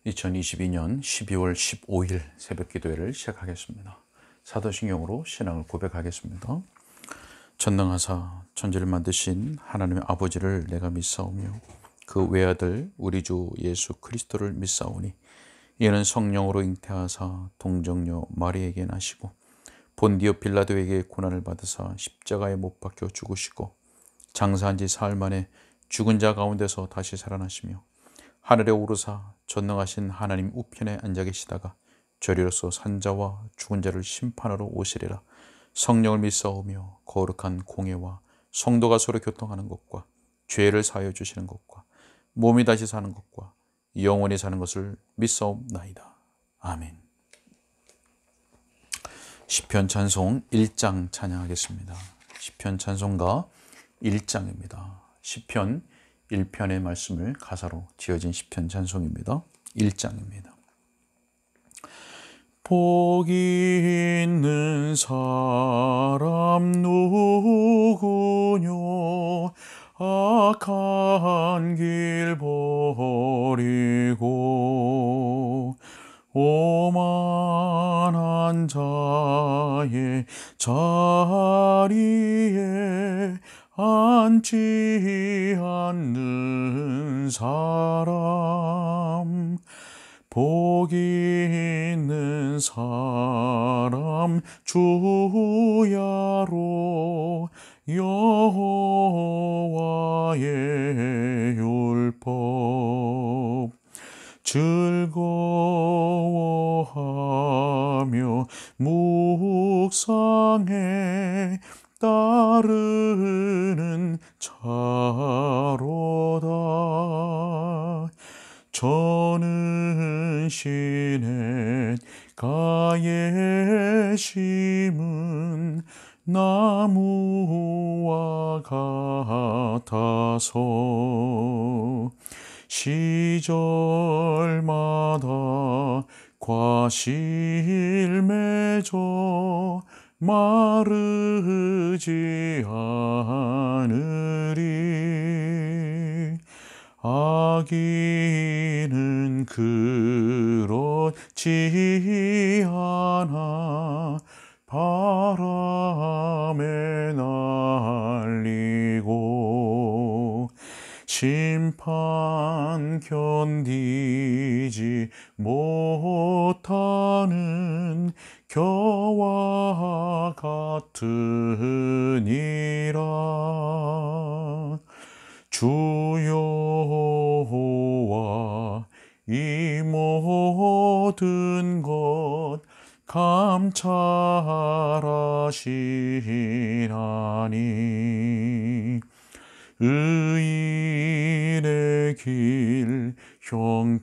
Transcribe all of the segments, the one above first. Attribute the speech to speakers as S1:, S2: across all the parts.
S1: 2022년 12월 15일 새벽 기도회를 시작하겠습니다. 사도신경으로 신앙을 고백하겠습니다. 전능하사 천지를 만드신 하나님의 아버지를 내가 믿사오며 그 외아들 우리 주 예수 그리스도를 믿사오니 이는 성령으로 잉태하사 동정녀 마리에게 나시고 본디오 빌라도에게 고난을 받으사 십자가에 못 박혀 죽으시고 장사한 지 사흘 만에 죽은 자 가운데서 다시 살아나시며 하늘에 오르사 전능하신 하나님 우편에 앉아 계시다가 저리로서 산자와 죽은 자를 심판하러 오시리라. 성령을 믿사오며 거룩한 공예와 성도가 서로 교통하는 것과 죄를 사하여 주시는 것과 몸이 다시 사는 것과 영원히 사는 것을 믿사옵나이다. 아멘. 시편 찬송 1장 찬양하겠습니다. 시편 찬송가 1장입니다. 시편 1편의 말씀을 가사로 지어진 시편 찬송입니다. 1장입니다. 복이 있는 사람 누구뇨 악한 길 버리고 오만한 자의 자리에 앉지 않는 사람 복이 있는 사람 주야로 여호와의 율법 즐거워하며 묵상해 따르는 자로다. 저는 시냇 가에 심은 나무와 같아서 시절마다 과실 맺어 마르지 않으리. 악인은 그렇지 않아 바람에 날리고 심판 견디지 못하는 겨와 같으니라. 주 여호와 이 모든 것 감찰하시나니 의인의 길 형통하나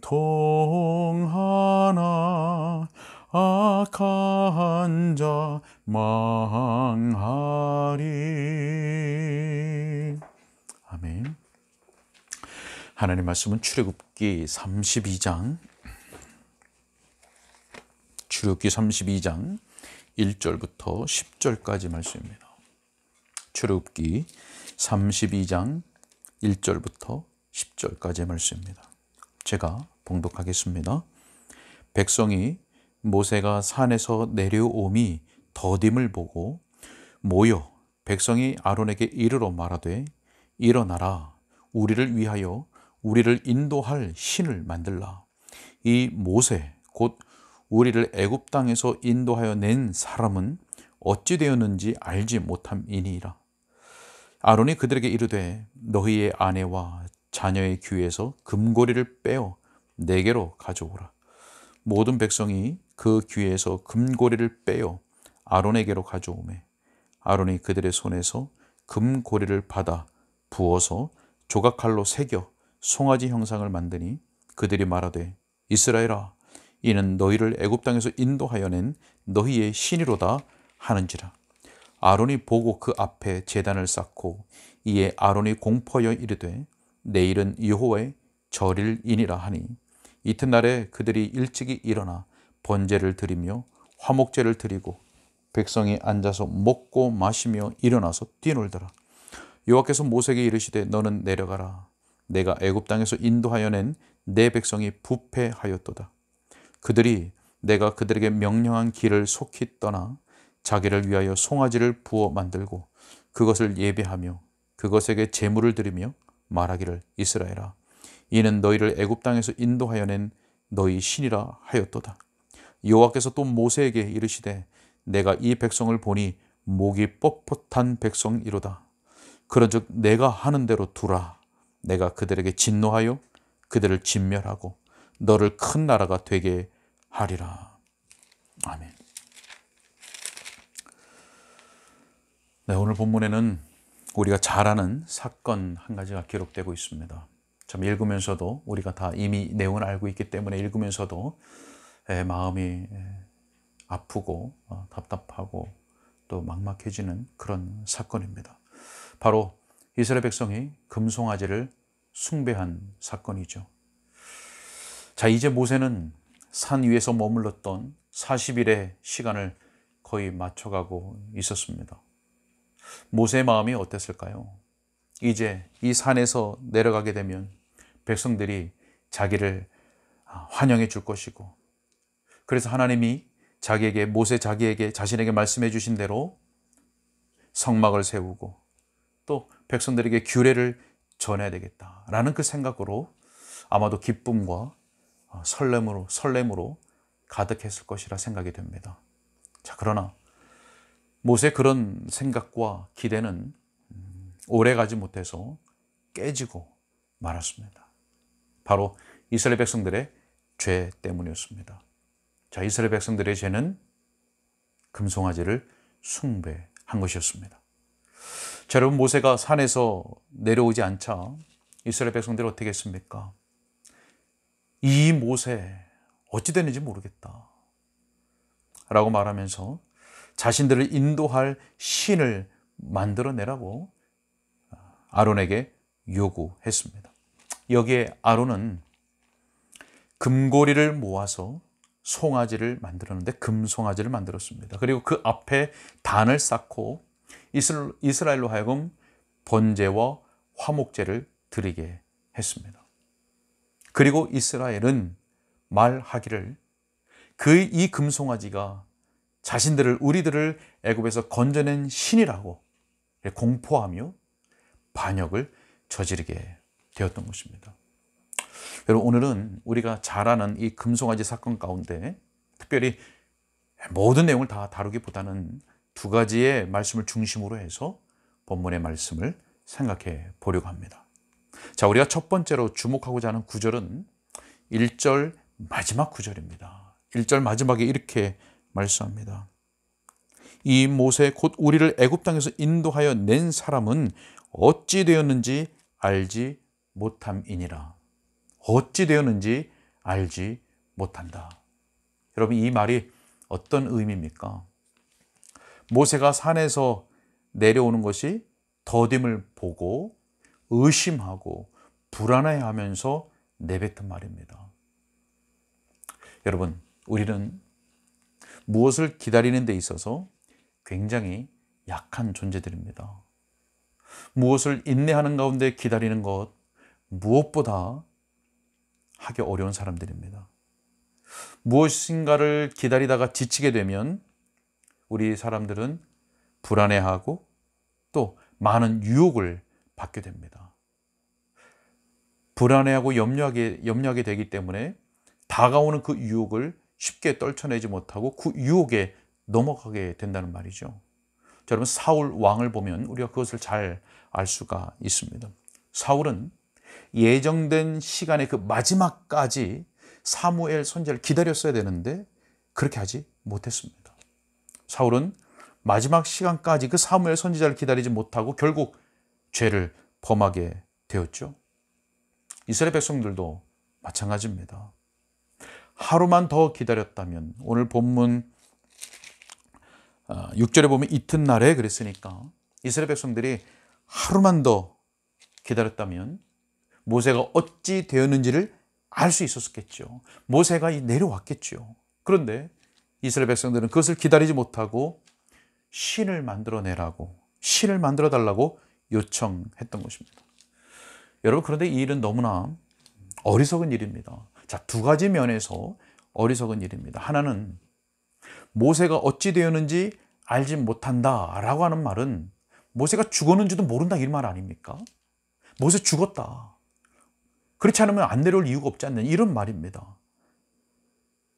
S1: 악한 자 망하리. 아멘. 하나님 말씀은 출애굽기 32장 1절부터 10절까지 말씀입니다. 출애굽기 32장 1절부터 10절까지 말씀입니다. 제가 봉독하겠습니다. 백성이 모세가 산에서 내려옴이 더딤을 보고 모여 백성이 아론에게 이르러 말하되 일어나라. 우리를 위하여 우리를 인도할 신을 만들라. 이 모세 곧 우리를 애굽 땅에서 인도하여 낸 사람은 어찌 되었는지 알지 못함이니이다. 아론이 그들에게 이르되 너희의 아내와 자녀의 귀에서 금고리를 빼어 내게로 가져오라. 모든 백성이 그 귀에서 금고리를 빼어 아론에게로 가져오매 아론이 그들의 손에서 금고리를 받아 부어서 조각칼로 새겨 송아지 형상을 만드니 그들이 말하되 이스라엘아 이는 너희를 애굽 땅에서 인도하여 낸 너희의 신이로다 하는지라. 아론이 보고 그 앞에 제단을 쌓고 이에 아론이 공포하여 이르되 내일은 여호와의 절일이니라 하니 이튿날에 그들이 일찍이 일어나 번제를 드리며 화목제를 드리고 백성이 앉아서 먹고 마시며 일어나서 뛰놀더라. 여호와께서 모세에게 이르시되 너는 내려가라. 내가 애굽 땅에서 인도하여 낸 내 백성이 부패하였도다. 그들이 내가 그들에게 명령한 길을 속히 떠나 자기를 위하여 송아지를 부어 만들고 그것을 예배하며 그것에게 제물을 드리며 말하기를 이스라엘아 이는 너희를 애굽 땅에서 인도하여 낸 너희 신이라 하였도다. 여호와께서 또 모세에게 이르시되 내가 이 백성을 보니 목이 뻣뻣한 백성이로다. 그런즉 내가 하는 대로 두라. 내가 그들에게 진노하여 그들을 진멸하고 너를 큰 나라가 되게 하리라. 아멘. 네, 오늘 본문에는 우리가 잘 아는 사건 한 가지가 기록되고 있습니다. 참 읽으면서도 우리가 다 이미 내용을 알고 있기 때문에 읽으면서도 마음이 아프고 답답하고 또 막막해지는 그런 사건입니다. 바로 이스라엘 백성이 금송아지를 숭배한 사건이죠. 자, 이제 모세는 산 위에서 머물렀던 40일의 시간을 거의 맞춰가고 있었습니다. 모세의 마음이 어땠을까요? 이제 이 산에서 내려가게 되면 백성들이 자기를 환영해 줄 것이고, 그래서 하나님이 자기에게 자신에게 말씀해 주신 대로 성막을 세우고 또 백성들에게 규례를 전해야 되겠다라는 그 생각으로 아마도 기쁨과 설렘으로 가득했을 것이라 생각이 됩니다. 자, 그러나 모세의 그런 생각과 기대는 오래 가지 못해서 깨지고 말았습니다. 바로 이스라엘 백성들의 죄 때문이었습니다. 자, 이스라엘 백성들의 죄는 금송아지를 숭배한 것이었습니다. 자, 여러분, 모세가 산에서 내려오지 않자 이스라엘 백성들이 어떻게 했습니까? 이 모세 어찌 됐는지 모르겠다 라고 말하면서 자신들을 인도할 신을 만들어내라고 아론에게 요구했습니다. 여기에 아론은 금고리를 모아서 송아지를 만들었는데 금송아지를 만들었습니다. 그리고 그 앞에 단을 쌓고 이스라엘로 하여금 번제와 화목제를 드리게 했습니다. 그리고 이스라엘은 말하기를 이 금송아지가 우리들을 애굽에서 건져낸 신이라고 공포하며 반역을 저지르게 되었던 것입니다. 여러분, 오늘은 우리가 잘 아는 이 금송아지 사건 가운데 특별히 모든 내용을 다 다루기보다는 두 가지의 말씀을 중심으로 해서 본문의 말씀을 생각해 보려고 합니다. 자, 우리가 첫 번째로 주목하고자 하는 구절은 1절 마지막 구절입니다. 1절 마지막에 이렇게 말씀합니다. 이 모세 곧 우리를 애굽 땅에서 인도하여 낸 사람은 어찌 되었는지 알지 못함이니라. 어찌 되었는지 알지 못한다. 여러분, 이 말이 어떤 의미입니까? 모세가 산에서 내려오는 것이 더딤을 보고 의심하고 불안해하면서 내뱉은 말입니다. 여러분, 우리는 무엇을 기다리는 데 있어서 굉장히 약한 존재들입니다. 무엇을 인내하는 가운데 기다리는 것, 무엇보다 하기 어려운 사람들입니다. 무엇인가를 기다리다가 지치게 되면 우리 사람들은 불안해하고 또 많은 유혹을 받게 됩니다. 불안해하고 염려하게 되기 때문에 다가오는 그 유혹을 쉽게 떨쳐내지 못하고 그 유혹에 넘어가게 된다는 말이죠. 자, 여러분, 사울 왕을 보면 우리가 그것을 잘 알 수가 있습니다. 사울은 예정된 시간의 그 마지막까지 사무엘 선지자를 기다렸어야 되는데 그렇게 하지 못했습니다. 사울은 마지막 시간까지 그 사무엘 선지자를 기다리지 못하고 결국 죄를 범하게 되었죠. 이스라엘 백성들도 마찬가지입니다. 하루만 더 기다렸다면, 오늘 본문 6절에 보면 이튿날에 그랬으니까 이스라엘 백성들이 하루만 더 기다렸다면 모세가 어찌 되었는지를 알 수 있었겠죠. 모세가 내려왔겠죠. 그런데 이스라엘 백성들은 그것을 기다리지 못하고 신을 만들어내라고, 신을 만들어 달라고 요청했던 것입니다. 여러분, 그런데 이 일은 너무나 어리석은 일입니다. 자, 두 가지 면에서 어리석은 일입니다. 하나는 모세가 어찌 되었는지 알지 못한다 라고 하는 말은 모세가 죽었는지도 모른다 이 말 아닙니까? 모세 죽었다. 그렇지 않으면 안 내려올 이유가 없지 않는 이런 말입니다.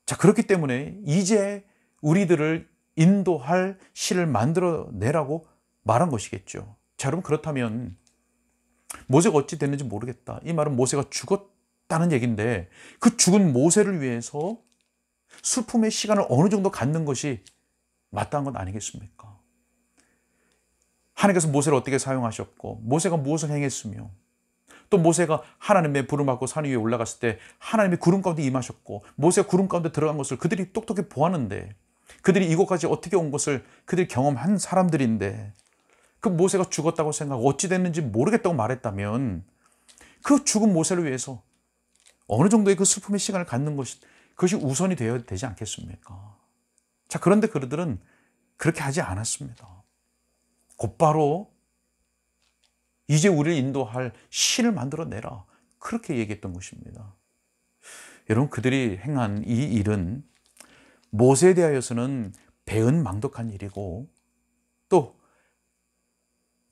S1: 자, 그렇기 때문에 이제 우리들을 인도할 씨를 만들어내라고 말한 것이겠죠. 자, 여러분 그렇다면 모세가 어찌 됐는지 모르겠다. 이 말은 모세가 죽었다는 얘기인데 그 죽은 모세를 위해서 슬픔의 시간을 어느 정도 갖는 것이 마땅한 건 아니겠습니까? 하나님께서 모세를 어떻게 사용하셨고 모세가 무엇을 행했으며 또 모세가 하나님의 부름 받고 산 위에 올라갔을 때 하나님의 구름 가운데 임하셨고 모세가 구름 가운데 들어간 것을 그들이 똑똑히 보았는데 그들이 이곳까지 어떻게 온 것을 그들이 경험한 사람들인데 그 모세가 죽었다고 생각하고 어찌 됐는지 모르겠다고 말했다면 그 죽은 모세를 위해서 어느 정도의 그 슬픔의 시간을 갖는 그것이 우선이 되어야 되지 않겠습니까? 자, 그런데 그들은 그렇게 하지 않았습니다. 곧바로 이제 우리를 인도할 신을 만들어내라. 그렇게 얘기했던 것입니다. 여러분, 그들이 행한 이 일은 모세에 대하여서는 배은망덕한 일이고 또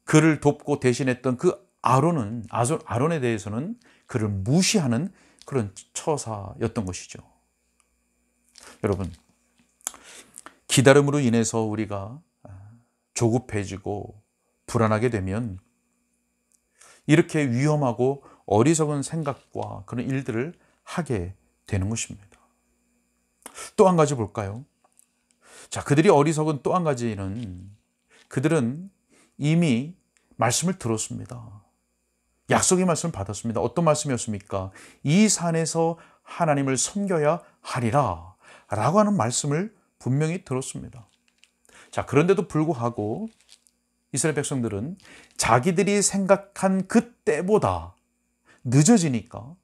S1: 그를 돕고 대신했던 그 아론에 대해서는 그를 무시하는 그런 처사였던 것이죠. 여러분, 기다림으로 인해서 우리가 조급해지고 불안하게 되면 이렇게 위험하고 어리석은 생각과 그런 일들을 하게 되는 것입니다. 또 한 가지 볼까요? 자, 그들이 어리석은 또 한 가지는 그들은 이미 말씀을 들었습니다. 약속의 말씀을 받았습니다. 어떤 말씀이었습니까? 이 산에서 하나님을 섬겨야 하리라 라고 하는 말씀을 분명히 들었습니다. 자, 그런데도 불구하고 이스라엘 백성들은 자기들이 생각한 그때보다 늦어지니까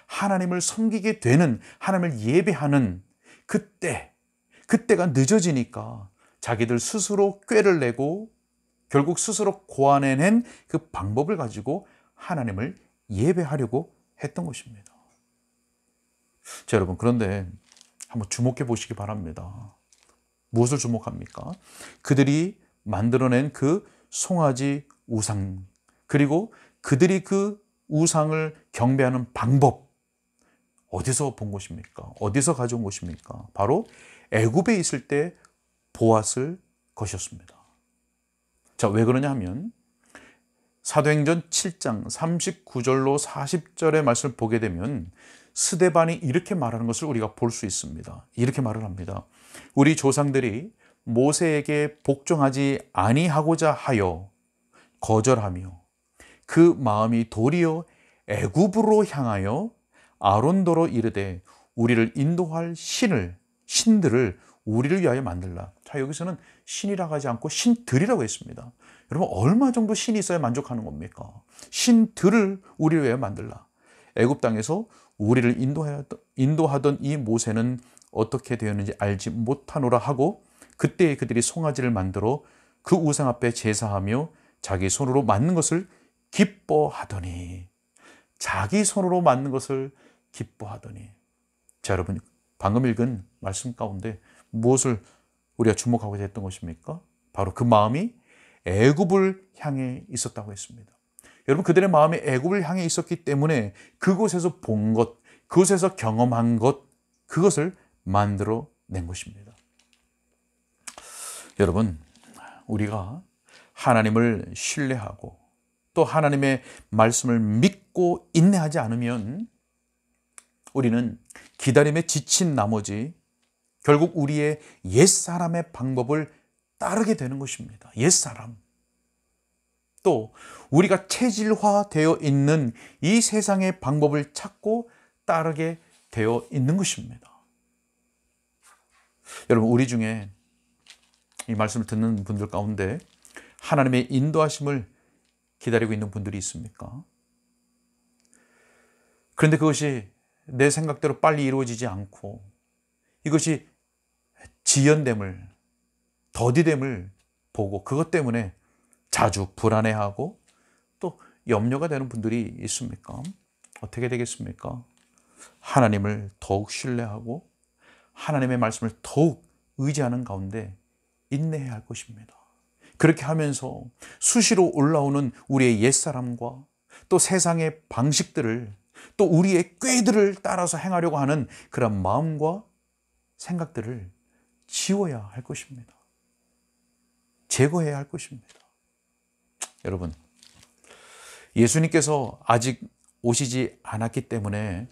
S1: 하나님을 섬기게 되는, 하나님을 예배하는 그때가 늦어지니까 자기들 스스로 꾀를 내고 결국 스스로 고안해낸 그 방법을 가지고 하나님을 예배하려고 했던 것입니다. 자, 여러분, 그런데 한번 주목해 보시기 바랍니다. 무엇을 주목합니까? 그들이 만들어낸 그 송아지 우상, 그리고 그들이 그 우상을 경배하는 방법, 어디서 본 것입니까? 어디서 가져온 것입니까? 바로 애굽에 있을 때 보았을 것이었습니다. 자, 왜 그러냐 하면 사도행전 7장 39절로 40절의 말씀을 보게 되면 스데반이 이렇게 말하는 것을 우리가 볼 수 있습니다. 이렇게 말을 합니다. 우리 조상들이 모세에게 복종하지 아니하고자 하여 거절하며 그 마음이 도리어 애굽으로 향하여 아론도로 이르되 우리를 인도할 신들을 우리를 위하여 만들라. 자, 여기서는 신이라고 하지 않고 신들이라고 했습니다. 여러분, 얼마 정도 신이 있어야 만족하는 겁니까? 신들을 우리를 위하여 만들라. 애굽 땅에서 우리를 인도하던 이 모세는 어떻게 되었는지 알지 못하노라 하고 그때 그들이 송아지를 만들어 그 우상 앞에 제사하며 자기 손으로 만든 것을 기뻐하더니, 자기 손으로 만든 것을 기뻐하더니. 자, 여러분, 방금 읽은 말씀 가운데 무엇을 우리가 주목하고자 했던 것입니까? 바로 그 마음이 애굽을 향해 있었다고 했습니다. 여러분, 그들의 마음이 애굽을 향해 있었기 때문에 그곳에서 본 것, 그곳에서 경험한 것, 그것을 만들어낸 것입니다. 여러분, 우리가 하나님을 신뢰하고 또 하나님의 말씀을 믿고 인내하지 않으면 우리는 기다림에 지친 나머지 결국 우리의 옛사람의 방법을 따르게 되는 것입니다. 옛사람. 또 우리가 체질화되어 있는 이 세상의 방법을 찾고 따르게 되어 있는 것입니다. 여러분, 우리 중에 이 말씀을 듣는 분들 가운데 하나님의 인도하심을 기다리고 있는 분들이 있습니까? 그런데 그것이 내 생각대로 빨리 이루어지지 않고 이것이 지연됨을, 더디됨을 보고 그것 때문에 자주 불안해하고 또 염려가 되는 분들이 있습니까? 어떻게 되겠습니까? 하나님을 더욱 신뢰하고 하나님의 말씀을 더욱 의지하는 가운데 인내해야 할 것입니다. 그렇게 하면서 수시로 올라오는 우리의 옛사람과 또 세상의 방식들을 또 우리의 꾀들을 따라서 행하려고 하는 그런 마음과 생각들을 지워야 할 것입니다. 제거해야 할 것입니다. 여러분, 예수님께서 아직 오시지 않았기 때문에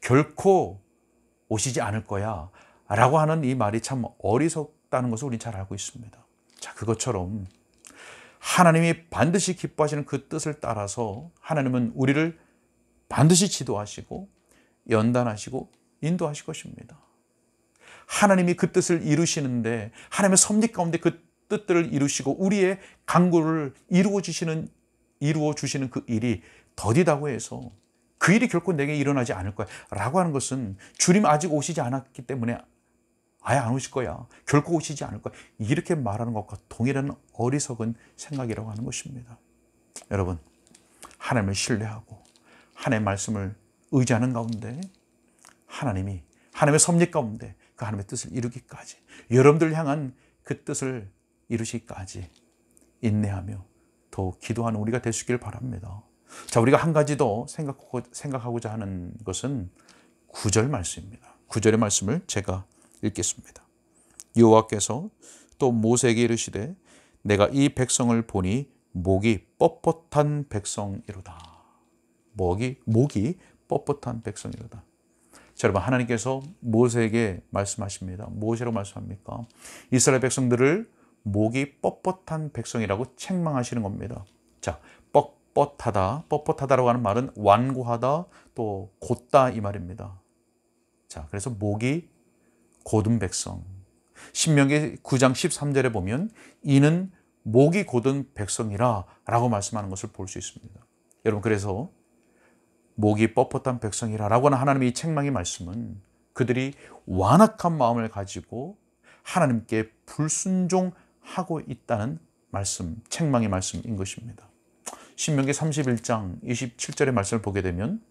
S1: 결코 오시지 않을 거야 라고 하는 이 말이 참 어리석다는 것을 우리는 잘 알고 있습니다. 자, 그것처럼 하나님이 반드시 기뻐하시는 그 뜻을 따라서 하나님은 우리를 반드시 지도하시고 연단하시고 인도하실 것입니다. 하나님이 그 뜻을 이루시는데 하나님의 섭리 가운데 그 뜻들을 이루시고 우리의 간구를 이루어 주시는 그 일이 더디다고 해서 그 일이 결코 내게 일어나지 않을 거야 라고 하는 것은 주님 아직 오시지 않았기 때문에 아예 안 오실 거야, 결코 오시지 않을 거야, 이렇게 말하는 것과 동일한 어리석은 생각이라고 하는 것입니다. 여러분, 하나님을 신뢰하고 하나님의 말씀을 의지하는 가운데 하나님이 하나님의 섭리 가운데 그 하나님의 뜻을 이루기까지, 여러분들 향한 그 뜻을 이루시기까지 인내하며 더욱 기도하는 우리가 될 수 있기를 바랍니다. 자, 우리가 한 가지 더 생각하고자 하는 것은 9절 말씀입니다. 9절의 말씀을 제가 읽겠습니다. 여호와께서 또 모세에게 이르시되 내가 이 백성을 보니 목이 뻣뻣한 백성이로다. 목이 뻣뻣한 백성이로다. 자, 여러분, 하나님께서 모세에게 말씀하십니다. 무엇이라고 말씀합니까? 이스라엘 백성들을 목이 뻣뻣한 백성이라고 책망하시는 겁니다. 자, 뻣뻣하다라고 하는 말은 완고하다, 또 곧다 이 말입니다. 자, 그래서 목이 곧은 백성. 신명기 9장 13절에 보면 이는 목이 곧은 백성이라 라고 말씀하는 것을 볼 수 있습니다. 여러분, 그래서 목이 뻣뻣한 백성이라 라고 하는 하나님의 이 책망의 말씀은 그들이 완악한 마음을 가지고 하나님께 불순종하고 있다는 말씀, 책망의 말씀인 것입니다. 신명기 31장 27절의 말씀을 보게 되면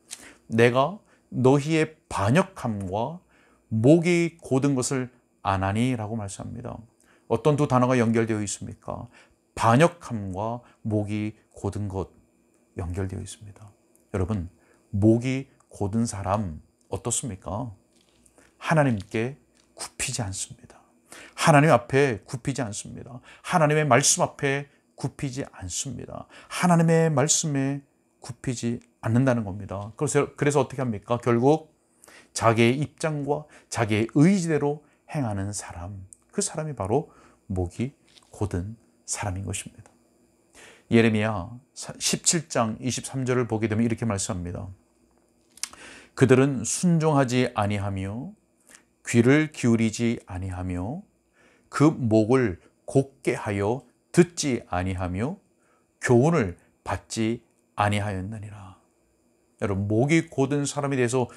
S1: 내가 너희의 반역함과 목이 곧은 것을 아나니 라고 말씀합니다. 어떤 두 단어가 연결되어 있습니까? 반역함과 목이 곧은 것 연결되어 있습니다. 여러분, 목이 곧은 사람 어떻습니까? 하나님께 굽히지 않습니다. 하나님 앞에 굽히지 않습니다. 하나님의 말씀 앞에 굽히지 않습니다. 하나님의 말씀에 굽히지 않는다는 겁니다. 그래서 어떻게 합니까? 결국 자기의 입장과 자기의 의지대로 행하는 사람, 그 사람이 바로 목이 곧은 사람인 것입니다. 예레미야 17장 23절을 보게 되면 이렇게 말씀합니다. 그들은 순종하지 아니하며 귀를 기울이지 아니하며 그 목을 곧게 하여 듣지 아니하며 교훈을 받지 아니하였느니라. 여러분, 목이 곧은 사람에 대해서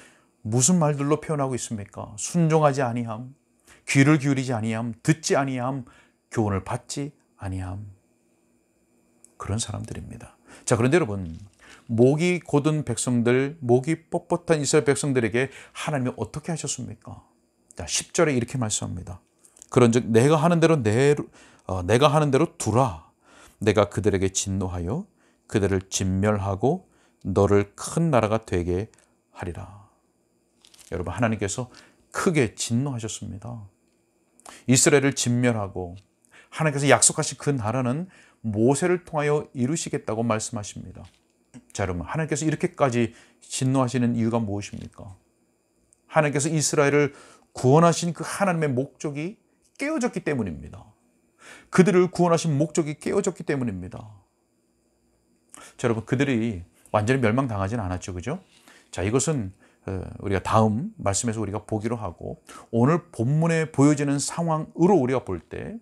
S1: 무슨 말들로 표현하고 있습니까? 순종하지 아니함, 귀를 기울이지 아니함, 듣지 아니함, 교훈을 받지 아니함. 그런 사람들입니다. 자, 그런데 여러분, 목이 곧은 백성들, 목이 뻣뻣한 이스라엘 백성들에게 하나님이 어떻게 하셨습니까? 자, 10절에 이렇게 말씀합니다. 그런즉 내가 하는 대로 두라. 내가 그들에게 진노하여 그들을 진멸하고 너를 큰 나라가 되게 하리라. 여러분, 하나님께서 크게 진노하셨습니다. 이스라엘을 진멸하고 하나님께서 약속하신 그 나라는 모세를 통하여 이루시겠다고 말씀하십니다. 자, 여러분, 하나님께서 이렇게까지 진노하시는 이유가 무엇입니까? 하나님께서 이스라엘을 구원하신 그 하나님의 목적이 깨어졌기 때문입니다. 그들을 구원하신 목적이 깨어졌기 때문입니다. 자, 여러분, 그들이 완전히 멸망당하지는 않았죠, 그죠? 자, 이것은 우리가 다음 말씀에서 우리가 보기로 하고, 오늘 본문에 보여지는 상황으로 우리가 볼 때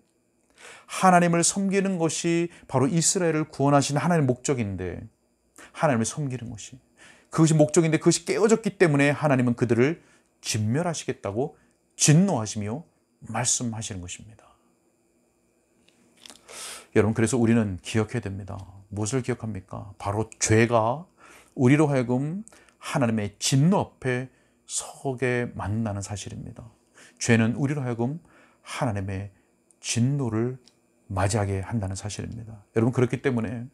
S1: 하나님을 섬기는 것이 바로 이스라엘을 구원하신 하나님의 목적인데, 하나님을 섬기는 것이 그것이 목적인데 그것이 깨어졌기 때문에 하나님은 그들을 진멸하시겠다고 진노하시며 말씀하시는 것입니다. 여러분, 그래서 우리는 기억해야 됩니다. 무엇을 기억합니까? 바로 죄가 우리로 하여금 하나님의 진노 앞에 서게 만나는 사실입니다. 죄는 우리로 하여금 하나님의 진노를 맞이하게 한다는 사실입니다. 여러분, 그렇기 때문에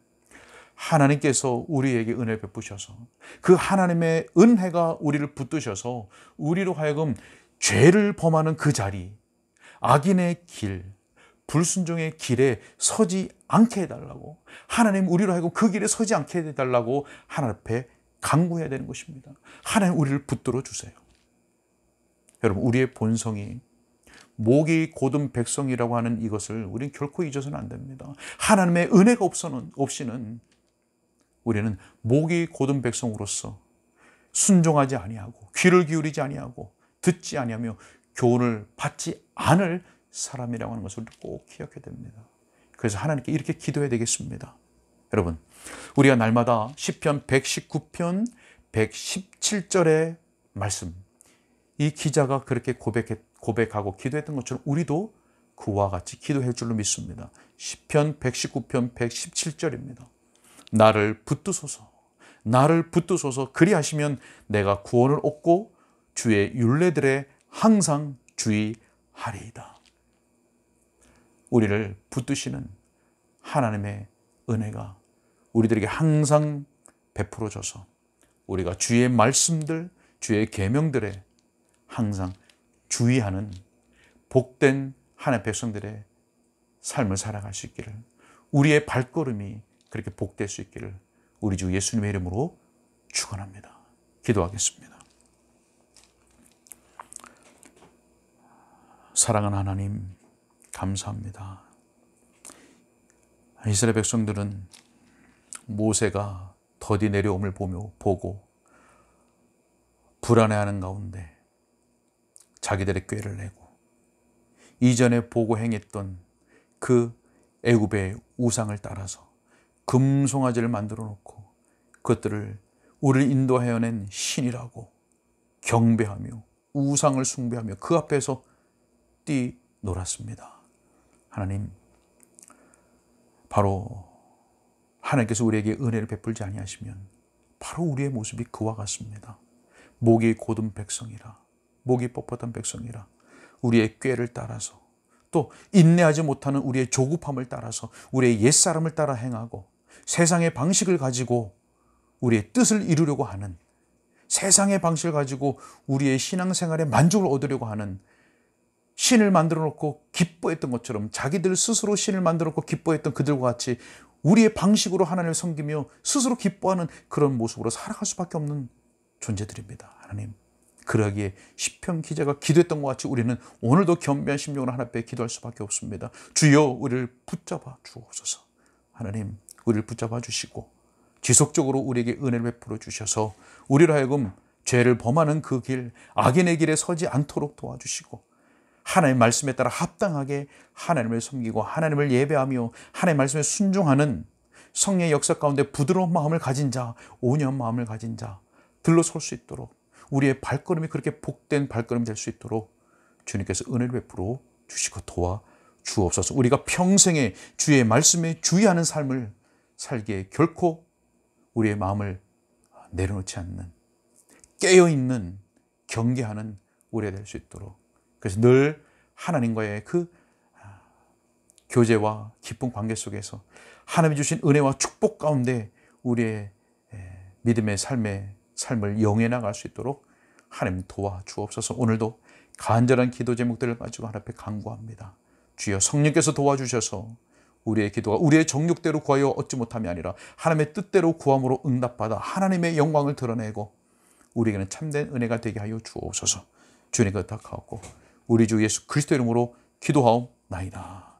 S1: 하나님께서 우리에게 은혜를 베푸셔서 그 하나님의 은혜가 우리를 붙드셔서 우리로 하여금 죄를 범하는 그 자리, 악인의 길, 불순종의 길에 서지 않게 해달라고, 하나님 우리로 하여금 그 길에 서지 않게 해달라고 하나님 앞에 간구해야 되는 것입니다. 하나님 우리를 붙들어 주세요. 여러분, 우리의 본성이 목이 곧은 백성이라고 하는 이것을 우리는 결코 잊어서는 안 됩니다. 하나님의 은혜가 없이는 우리는 목이 곧은 백성으로서 순종하지 아니하고 귀를 기울이지 아니하고 듣지 아니하며 교훈을 받지 않을 사람이라고 하는 것을 꼭 기억해야 됩니다. 그래서 하나님께 이렇게 기도해야 되겠습니다. 여러분, 우리가 날마다 시편 119편 117절의 말씀, 이 기자가 그렇게 고백하고 기도했던 것처럼 우리도 그와 같이 기도할 줄로 믿습니다. 시편 119편 117절입니다. 나를 붙드소서, 나를 붙드소서. 그리하시면 내가 구원을 얻고 주의 율례들에 항상 주의하리이다. 우리를 붙드시는 하나님의 은혜가 우리들에게 항상 베풀어져서 우리가 주의 말씀들, 주의 계명들에 항상 주의하는 복된 하나님의 백성들의 삶을 살아갈 수 있기를, 우리의 발걸음이 그렇게 복될 수 있기를 우리 주 예수님의 이름으로 축원합니다. 기도하겠습니다. 사랑하는 하나님, 감사합니다. 이스라엘 백성들은 모세가 더디 내려옴을 보고 불안해하는 가운데 자기들의 꾀를 내고 이전에 보고 행했던 그 애굽의 우상을 따라서 금송아지를 만들어 놓고 그것들을 우리를 인도하여낸 신이라고 경배하며 우상을 숭배하며 그 앞에서 뛰놀았습니다. 하나님, 바로 하나님께서 우리에게 은혜를 베풀지 아니하시면 바로 우리의 모습이 그와 같습니다. 목이 곧은 백성이라, 목이 뻣뻣한 백성이라 우리의 꾀를 따라서, 또 인내하지 못하는 우리의 조급함을 따라서 우리의 옛사람을 따라 행하고 세상의 방식을 가지고 우리의 뜻을 이루려고 하는, 세상의 방식을 가지고 우리의 신앙생활에 만족을 얻으려고 하는, 신을 만들어 놓고 기뻐했던 것처럼 자기들 스스로 신을 만들어 놓고 기뻐했던 그들과 같이 우리의 방식으로 하나님을 섬기며 스스로 기뻐하는 그런 모습으로 살아갈 수밖에 없는 존재들입니다. 하나님, 그러기에 시편 기자가 기도했던 것 같이 우리는 오늘도 겸비한 심령으로 하나님 앞에 기도할 수밖에 없습니다. 주여, 우리를 붙잡아 주옵소서. 하나님, 우리를 붙잡아 주시고 지속적으로 우리에게 은혜를 베풀어 주셔서 우리로 하여금 죄를 범하는 그 길, 악인의 길에 서지 않도록 도와주시고 하나님의 말씀에 따라 합당하게 하나님을 섬기고 하나님을 예배하며 하나님의 말씀에 순종하는 성령의 역사 가운데 부드러운 마음을 가진 자, 온유한 마음을 가진 자 들러 설 수 있도록, 우리의 발걸음이 그렇게 복된 발걸음이 될 수 있도록 주님께서 은혜를 베풀어 주시고 도와 주옵소서. 우리가 평생에 주의 말씀에 주의하는 삶을 살기에 결코 우리의 마음을 내려놓지 않는, 깨어있는, 경계하는 우리가 될 수 있도록, 그래서 늘 하나님과의 그 교제와 깊은 관계 속에서 하나님이 주신 은혜와 축복 가운데 우리의 믿음의 삶을 영해 나갈 수 있도록 하나님 도와주옵소서. 오늘도 간절한 기도 제목들을 가지고 하나님 앞에 간구합니다. 주여, 성령께서 도와주셔서 우리의 기도가 우리의 정욕대로 구하여 얻지 못함이 아니라 하나님의 뜻대로 구함으로 응답받아 하나님의 영광을 드러내고 우리에게는 참된 은혜가 되게 하여 주옵소서. 주님께 부탁하옵고 우리 주 예수 그리스도 이름으로 기도하옵나이다.